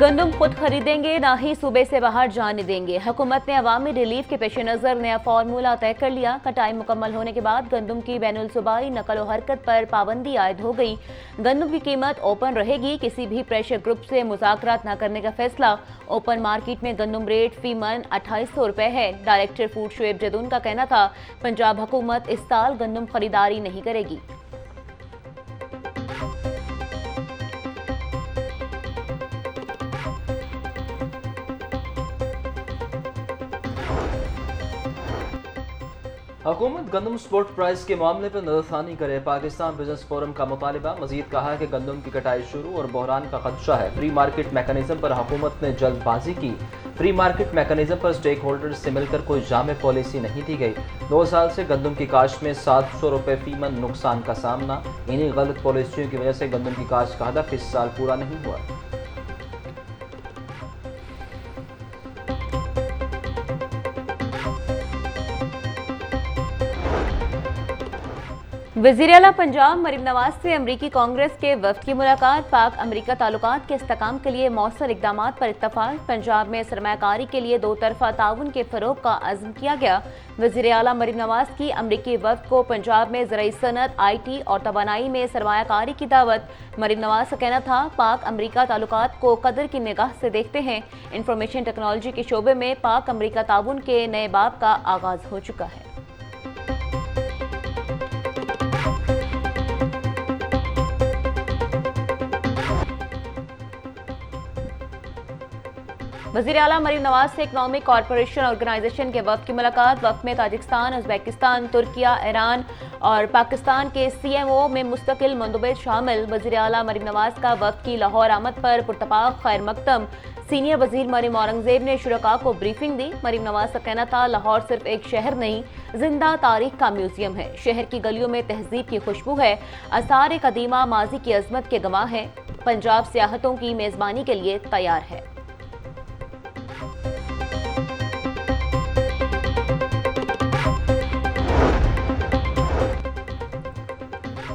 गंदम खुद खरीदेंगे, ना ही सूबे से बाहर जाने देंगे। हुकूमत ने अवामी रिलीफ के पेश नज़र नया फार्मूला तय कर लिया। कटाई मुकम्मल होने के बाद गंदम की बैनुल सूबाई नकल व हरकत पर पाबंदी आयद हो गई। गंदम की कीमत ओपन रहेगी। किसी भी प्रेशर ग्रुप से मुज़ाकरात न करने का फैसला। ओपन मार्केट में गंदम रेट फी मन 2800 रुपए है। डायरेक्टर फूड शुएब जदून का कहना था, पंजाब हुकूमत इस साल गंदम खरीदारी नहीं करेगी। हुकूमत गंदम स्पोर्ट प्राइस के मामले पर नजरसानी करे। पाकिस्तान बिजनेस फोरम का मुतालिबा। मजीद कहा कि गंदम की कटाई शुरू और बहरान का खदशा है। फ्री मार्केट मैकेनिज्म पर हुकूमत ने जल्दबाजी की। फ्री मार्केट मैकेनिज्म पर स्टेक होल्डर्स से मिलकर कोई जामे पॉलिसी नहीं दी गई। 2 साल से गंदम की काश्त में 700 रुपए फी मन नुकसान का सामना। इन्हीं गलत पॉलिसियों की वजह से गंदम की काश्त का हदफ इस साल पूरा नहीं हुआ। वज़ीर आला पंजाब मरीम नवाज से अमरीकी कांग्रेस के वफ्द की मुलाकात। पाक अमरीका ताल्लुकात के इस्तेहकाम के लिए मौसर इकदामात पर इत्तफाक। पंजाब में सरमायाकारी के लिए 2 तरफा ताउन के फरोग का अज़्म किया गया। वज़ीर आला मरीम नवाज की अमरीकी वफ्द को पंजाब में ज़राई सनत, IT और तवानाई में सरमायाकारी की दावत। मरीम नवाज का कहना था, पाक अमरीका ताल्लुकात को कदर की निगाह से देखते हैं। इंफॉर्मेशन टेक्नोलॉजी के शोबे में पाक अमरीका ताउन के नए बाब का आगाज हो चुका है। वज़ीर आला मरीम नवाज से इकनॉमिक कॉरपोरेशन ऑर्गेनाइजेशन के वफ्द की मुलाकात। वफ्द में ताजिकिस्तान, उज़्बेकिस्तान, तुर्किया, ईरान और पाकिस्तान के CMO में मुस्तकिल मंदुबे शामिल। वज़ीर आला मरीम नवाज का वफ्द की लाहौर आमद पर पुरतपाक खैर मकदम। सीनियर वज़ीर मरीम औरंगजेब ने शुरका को ब्रीफिंग दी। मरीम नवाज का कहना था, लाहौर सिर्फ एक शहर नहीं, जिंदा तारीख का म्यूजियम है। शहर की गलियों में तहजीब की खुशबू है। आसार कदीमा माजी की अजमत के गवाह है। पंजाब सियाहतों की मेजबानी के लिए तैयार है।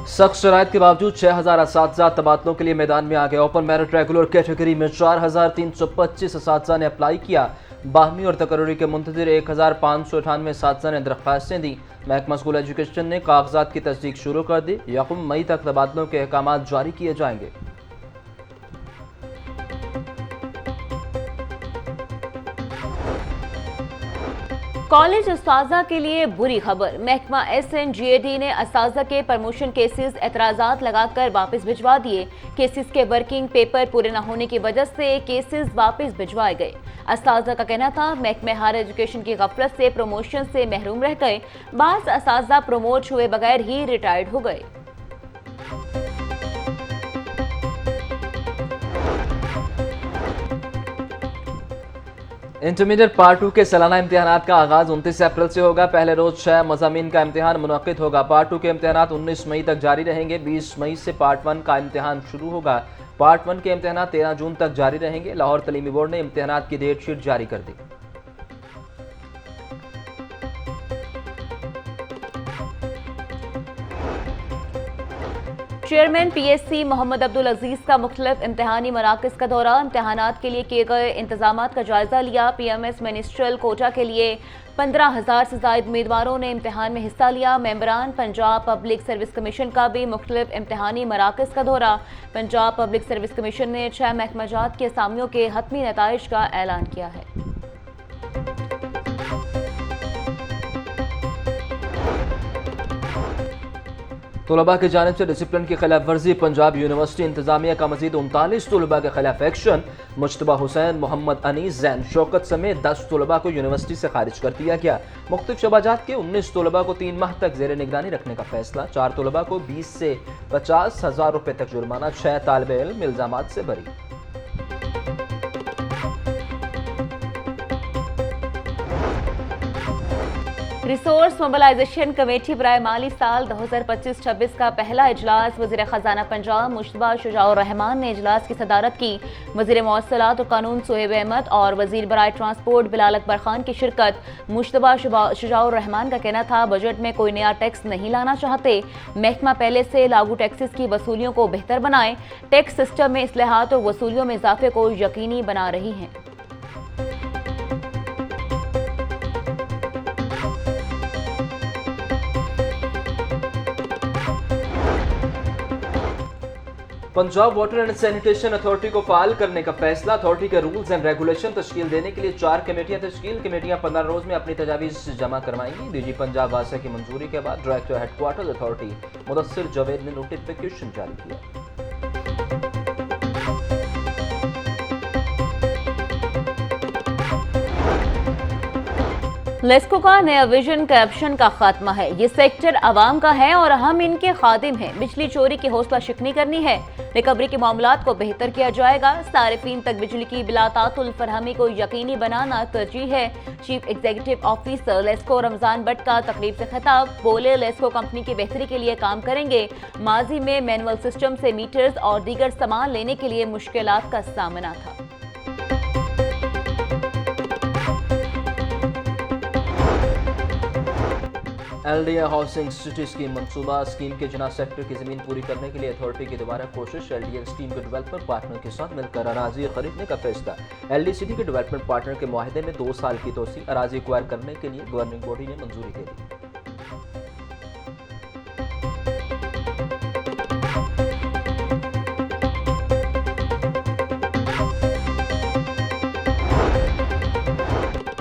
सख्त शराइत के बावजूद 6000 असातिज़ा तबादलों के लिए मैदान में आ गए। ओपन मेरिट रेगुलर कैटेगरी में 4325 असातिज़ा ने अप्लाई किया। 12वीं और तकर्री के मुंतज़िर 1598 असातिज़ा ने दरख्वास्तें दी। महकमा स्कूल एजुकेशन ने कागजात की तस्दीक शुरू कर दी। 1 मई तक तबादलों के अहकाम जारी किए जाएंगे। कॉलेज उस्ताजा के लिए बुरी खबर। महकमा SNGAD ने उस्ताजा के प्रमोशन केसेस एतराज़ात लगाकर वापस भिजवा दिए। केसेस के वर्किंग पेपर पूरे न होने की वजह से केसेस वापस भिजवाए गए। उस्ताजा का कहना था, महकमे हायर एजुकेशन की गफलत से प्रमोशन से महरूम रह गए। बाज़ उस्ताजा प्रमोट हुए बगैर ही रिटायर्ड हो गए। इंटरमीडिएट पार्ट 2 के सालाना इम्तिहानात का आगाज 29 अप्रैल से होगा। पहले रोज 6 मज़ामीन का इम्तिहान मुनक्किद होगा। पार्ट 2 के इम्तिहानात 19 मई तक जारी रहेंगे। 20 मई से पार्ट 1 का इम्तिहान शुरू होगा। पार्ट 1 के इम्तिहानात 13 जून तक जारी रहेंगे। लाहौर तलीमी बोर्ड ने इम्तिहानात की डेट शीट जारी कर दी। चेयरमैन PSC मोहम्मद अब्दुल अजीज का मुख्तलिफ इम्तिहानी मराकज़ का दौरा। इम्तिहानात के लिए किए गए इंतजामात का जायजा लिया। PMS मिनिस्ट्रियल कोटा के लिए 15,000 से ज़ायद उम्मीदवारों ने इम्तिहान में हिस्सा लिया। मेंबरान पंजाब पब्लिक सर्विस कमीशन का भी मुख्तलिफ इम्तिहानी मराकज़ का दौरा। पंजाब पब्लिक सर्विस कमीशन ने 6 महकमाजात के असामियों के हतमी नताइज का ऐलान किया है। तलबा की जानिब से डिसिप्लिन की खिलाफ वर्जी। पंजाब यूनिवर्सिटी इंतजामिया का मजीद 39 तलबा के खिलाफ एक्शन। मुश्तबा हुसैन, मोहम्मद अनीस, जैन शौकत समेत 10 तलबा को यूनिवर्सिटी से खारिज कर दिया गया। मुख्तलिफ शबाजात के 19 तलबा को 3 माह तक जेर निगरानी रखने का फैसला। 4 तलबा को 20 से 50,000 रुपए तक जुर्माना। 6 तालिब इल्म इल्जामात से बरी। रिसोर्स मोबिलाइजेशन कमेटी बराए माली साल 2025-26 का पहला इजलास वज़ीर ख़जाना पंजाब मुश्तबा शुजाउर रहमान ने इजलास की सदारत की। वज़ीर मौसलात और कानून सुहेब अहमद और वज़ीर बराए ट्रांसपोर्ट बिलाल अकबर खान की शिरकत। मुश्तबा शुजाउर रहमान का कहना था, बजट में कोई नया टैक्स नहीं लाना चाहते। महकमा पहले से लागू टैक्सेस की वसूलियों को बेहतर बनाए, टैक्स सिस्टम में इस्लाहात और वसूलियों में इजाफे को यकीनी बना रही हैं। Punjab water and sanitation authority को फाल करने का फैसला। अथॉरिटी के रूल्स एंड रेगुलेशन तश्कील देने के लिए 4 कमेटियां तश्कील। कमेटियां 15 रोज में अपनी तजावीज़ जमा करवाएंगी। डीजी पंजाब वासिया की मंजूरी के बाद director headquarters authority Mudassir Javed ने नोटिफिकेशन जारी किया। लेस्को का नया विजन करप्शन का खात्मा है। ये सेक्टर आवाम का है और हम इनके खादिम हैं। बिजली चोरी की हौसला शिकनी करनी है। रिकवरी के मामलात को बेहतर किया जाएगा। सारिफीन तक बिजली की बिलातातुल फरहमी को यकीनी बनाना तरजीह है। Chief executive officer LESCO Ramzan Bhatt का तकरीब से खिताब। बोले, लेस्को कंपनी की बेहतरी के लिए काम करेंगे। माजी में मैनुअल सिस्टम से मीटर्स और दीगर सामान लेने के लिए मुश्किलात का सामना था। एलडीए हाउसिंग सिटी स्कीम मंसूबा। स्कीम के जना सेक्टर की जमीन पूरी करने के लिए अथॉरिटी की दोबारा कोशिश। एलडीए स्कीम के डेवलपर पार्टनर के साथ मिलकर अराजी खरीदने का फैसला। एलडीए सिटी के डेवलपमेंट पार्टनर के मुआहदे में 2 साल की तोसी। अराजी एक्वायर करने के लिए गवर्निंग बॉडी ने मंजूरी दे दी।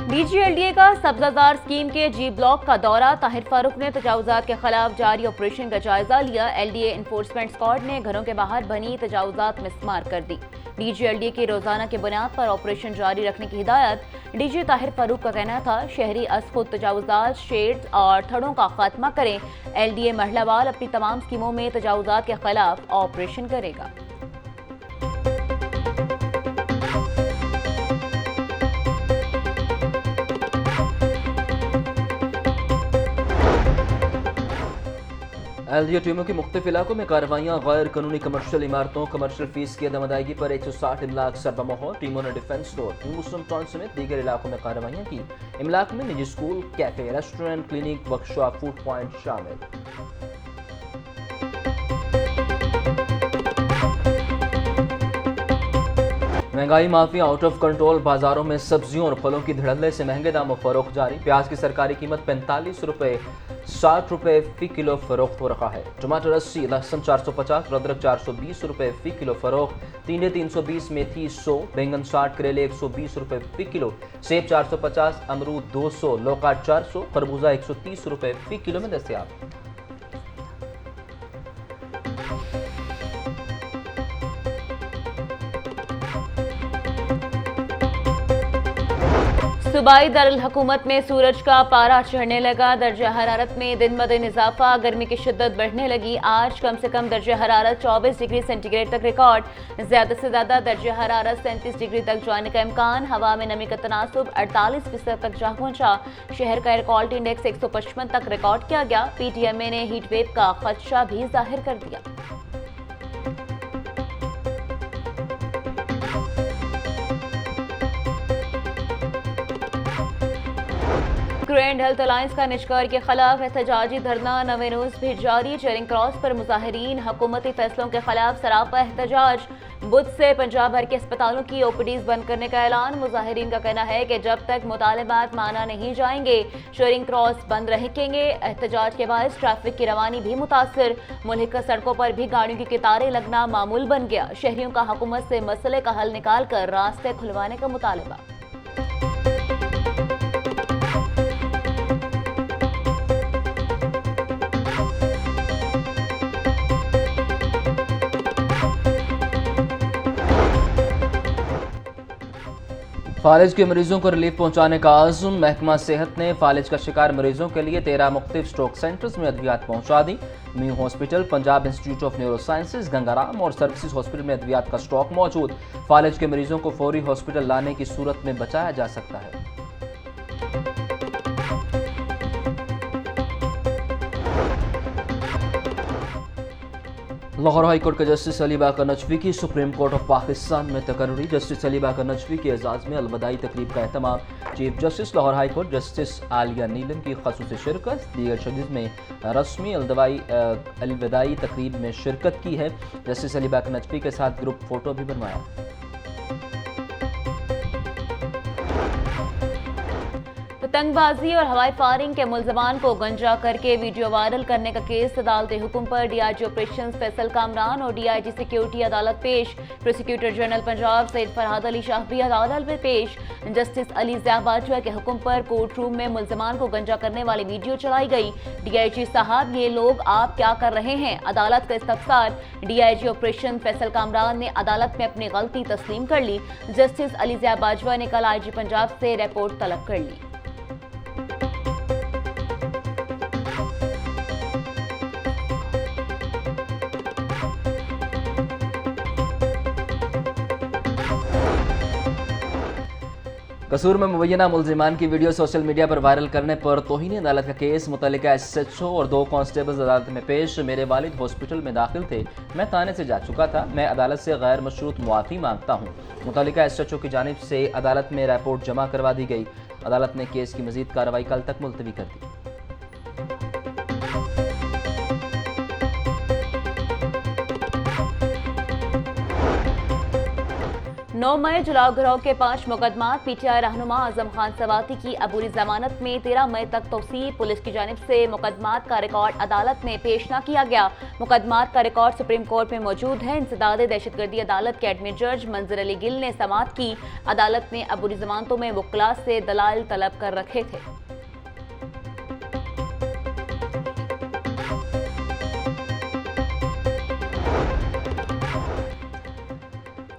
डीजीएलडीए का सब्जाजार स्कीम के जी ब्लॉक का दौरा। ताहिर फारूक ने तजावुजात के खिलाफ जारी ऑपरेशन का जायजा लिया। एलडीए इन्फोर्समेंट स्क्वाड ने घरों के बाहर बनी तजावुजात मिस्मार कर दी। डीजीएलडीए की रोजाना की बुनियाद पर ऑपरेशन जारी रखने की हिदायत। डीजी ताहिर फारूक का कहना था, शहरी अस-खुद तजावुजात, शेड्स और थड़ों का खात्मा करें। एलडीए महलावाल अपनी तमाम स्कीमों में तजावुजात के खिलाफ ऑपरेशन करेगा। एलडीए टीमों की मुख्तलिफ इलाकों में कार्रवाइयाँ। गैर कानूनी कमर्शियल इमारतों, कमर्शियल फीस की अदम अदायगी पर 160 इमलाक सरबा मोहर। टीमों ने डिफेंस स्टोर, मुस्लिम टाउन समेत दीगर इलाकों में कार्रवाइयाँ की। इमलाक में निजी school, cafe, restaurant, clinic, workshop, food point शामिल। महंगाई माफिया आउट ऑफ कंट्रोल। बाजारों में सब्जियों और फलों की धड़ल्ले से महंगे दामों फरोख्त जारी। प्याज की सरकारी कीमत 45 रुपए 60 रुपए फी किलो फरोख्त हो रहा है। टमाटर 80, लहसुन 450, अदरक 420 रुपए फी किलो फरोख्त। तींडे 320, मेथी 100, बैंगन 60, करेले 120 रुपए फी किलो, सेब 450, अमरूद 200, लौका 400, खरबूजा 130 रुपए फी किलो में दस्तयाब। सूबाई दारुल हुकूमत में सूरज का पारा चढ़ने लगा। दर्जा हरारत में दिन ब दिन इजाफा। गर्मी की शिद्दत बढ़ने लगी। आज कम से कम दर्जा हरारत 24 डिग्री सेंटीग्रेड तक रिकॉर्ड। ज्यादा से ज्यादा दर्जा हरारत 37 डिग्री तक जाने का इम्कान। हवा में नमी का तनासुब 48% तक जा पहुंचा। शहर का एयर क्वालिटी इंडेक्स 155 तक रिकॉर्ड किया गया। पीटीएमए ने हीट वेव का खदशा भी जाहिर कर दिया। ग्रैंड हेल्थ अलायंस का निष्कार के खिलाफ एहतजाजी धरना। नवे रोज भी जारी। चेरिंग क्रॉस पर मुजाहिरीन। हुकूमती फैसलों के खिलाफ सरापा एहतजाज। बुध से पंजाब भर के अस्पतालों की ओपीडीज बंद करने का ऐलान। मुजाहिरीन का कहना है कि जब तक मुतालबात माना नहीं जाएंगे चेरिंग क्रॉस बंद रहेंगे। एहतजाज के बायस ट्रैफिक की रवानी भी मुतासर। मुल्क सड़कों पर भी गाड़ियों की कतारें लगना मामूल बन गया। शहरियों का हुकूमत से मसले का हल निकाल कर रास्ते खुलवाने का मुतालबा। फालिज के मरीजों को रिलीफ पहुंचाने का आज़म। महकमा सेहत ने फालिज का शिकार मरीजों के लिए 13 मुख्तलिफ स्ट्रोक सेंटर्स में अद्वियात पहुंचा दी। New hospital, Punjab institute of neurosciences, Gangaram और सर्विसेज हॉस्पिटल में अद्वियात का स्टॉक मौजूद। फालिज के मरीजों को फौरी हॉस्पिटल लाने की सूरत में बचाया जा सकता है। लाहौर हाई कोर्ट के जस्टिस अली बाकर नजवी की सुप्रीम कोर्ट ऑफ पाकिस्तान में तकर्री। जस्टिस अली बाकर नजवी के एजाज़ में अलविदाई तकरीब का एहतमाम। Chief justice Lahore high court justice Aliya Neelam की खसूसी शिरकत। दीगर जजेस में रस्मी अलविदाई तकरीब में शिरकत की है। जस्टिस अली बाकर नजवी के साथ ग्रुप फोटो भी बनवाया। पतंगबाजी और हवाई फायरिंग के मुलजमान को गंजा करके वीडियो वायरल करने का केस अदालती हुक्म पर डीआईजी ऑपरेशंस फैसल कामरान और डीआईजी सिक्योरिटी अदालत पेश। प्रोसिक्यूटर जनरल पंजाब सैयद फरहाद अली शाह भी अदालत में पेश। जस्टिस अली ज़िया बाजवा के हुक्म पर कोर्ट रूम में मुलजमान को गंजा करने वाली वीडियो चलाई गई। डीआईजी साहब, ये लोग आप क्या कर रहे हैं? अदालत का इस्तफसार। डीआईजी ऑपरेशन फैसल कामरान ने अदालत में अपनी गलती तस्लीम कर ली। जस्टिस अली ज़िया बाजवा ने कल आईजी पंजाब से रिपोर्ट तलब कर ली। कसूर में मुबैना मुलजिमान की वीडियो सोशल मीडिया पर वायरल करने पर तौहीन अदालत का केस। मुतल्लिका एसएचओ और 2 कांस्टेबल्स अदालत में पेश। मेरे वालिद हॉस्पिटल में दाखिल थे, मैं थाने से जा चुका था, मैं अदालत से गैर मशरूत मुआफ़ी मांगता हूँ। मुतल्लिका एसएचओ की जानिब से अदालत में रिपोर्ट जमा करवा दी गई। अदालत ने केस की मजीद कार्रवाई कल तक मुलतवी कर दी। 9 मई जुलाव गिरोह के 5 मुकदमात। पीटीआई रहनुमा आजम खान सवाती की अबूरी जमानत में 13 मई तक तौसील। पुलिस की जानिब से मुकदमात का रिकॉर्ड अदालत में पेश न किया गया। मुकदमात का रिकॉर्ड सुप्रीम कोर्ट में मौजूद है। इंसदाद दहशतगर्दी अदालत के एडमिन जज मंजर अली गिल ने समाअत की। अदालत ने अबूरी जमानतों में वकला से दलाइल तलब कर रखे थे।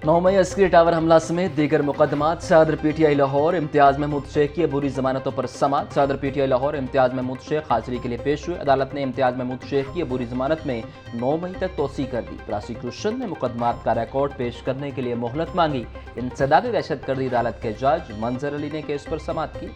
9 मई अस्करी टावर हमला समेत दीगर मुकदमात। सदर पीटीआई लाहौर इम्तियाज महमूद शेख की अबूरी जमानतों पर समाअत। सदर पीटीआई लाहौर इम्तियाज महमूद शेख हाजिरी के लिए पेश हुए। अदालत ने इम्तियाज महमूद शेख की अबूरी जमानत में 9 मई तक तोसी कर दी। प्रोसिक्यूशन ने मुकदमात का रिकॉर्ड पेश करने के लिए मोहलत मांगी। इंसदाद दहशतगर्दी अदालत के जज मंजर अली ने केस पर समाअत की।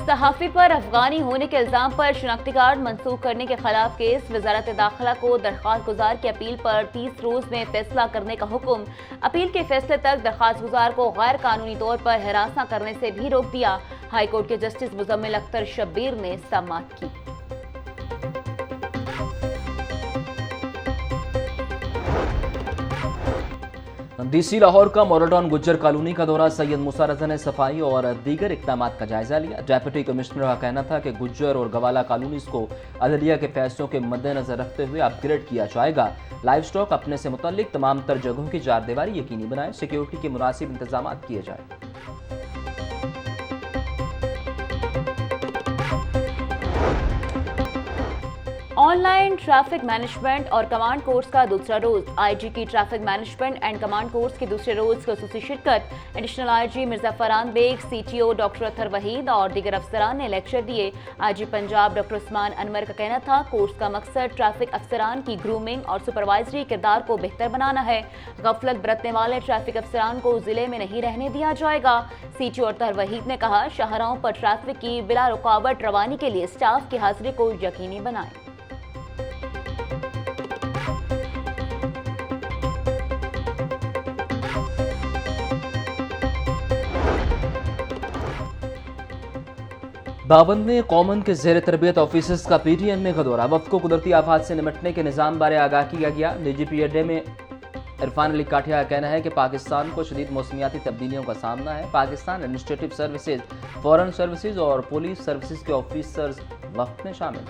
सहाफ़ी पर अफगानी होने के इल्जाम पर शनाख्ती कार्ड मंसूख करने के खिलाफ केस। वजारत दाखिला को दरख्वास्त गुजार की अपील पर 30 रोज में फैसला करने का हुक्म। अपील के फैसले तक दरख्वास्त गुजार को गैर कानूनी तौर पर हिरासत करने से भी रोक दिया। हाई कोर्ट के जस्टिस मुजम्मिल अख्तर शब्बीर ने समाअत की। डीसी लाहौर का मोराटॉन गुज्जर कॉलोनी का दौरा। सैयद मूसा रज़ा ने सफाई और दीगर इक़दामात का जायजा लिया। डेप्यूटी कमिश्नर का कहना था कि गुज्जर और गवाला कॉलोनीज़ को अदलिया के फैसलों के मद्देनजर रखते हुए अपग्रेड किया जाएगा। लाइव स्टॉक अपने से मुतल्लिक तमाम तर जगहों की चारदीवारी यकीनी बनाए। सिक्योरिटी के मुनासिब इंतजाम किए जाए। ऑनलाइन ट्रैफिक मैनेजमेंट और कमांड कोर्स का दूसरा रोज। आईजी की traffic management and command course के दूसरे रोज खसूसी शिरकत। Additional IG Mirza Farhan Baig, CTO doctor Athar Waheed और दीगर अफसरान ने लेक्चर दिए। आईजी पंजाब डॉक्टर उस्मान अनवर का कहना था कोर्स का मकसद ट्रैफिक अफसरान की ग्रूमिंग और सुपरवाइजरी किरदार को बेहतर बनाना है। गफलत बरतने वाले ट्रैफिक अफसरान को जिले में नहीं रहने दिया जाएगा। सीटीओ अतहर वहीद ने कहा शाहराहों पर ट्रैफिक की बिला रुकावट रवानी के लिए स्टाफ की हाजिरी को यकीनी बनाएं। बावन में कॉमन के ज़ेर तरबियत ऑफिसर्स का पीटीएन में दौरा। वफ्द को कुदरती आफात से निपटने के निज़ाम बारे आगाह किया गया। डीजीपी अड्डे में इरफान अली काठिया का कहना है कि पाकिस्तान को शदीद मौसमियाती तब्दीलियों का सामना है। Pakistan administrative services, foreign services और पुलिस सर्विसेज के ऑफिसर्स वफ्द में शामिल।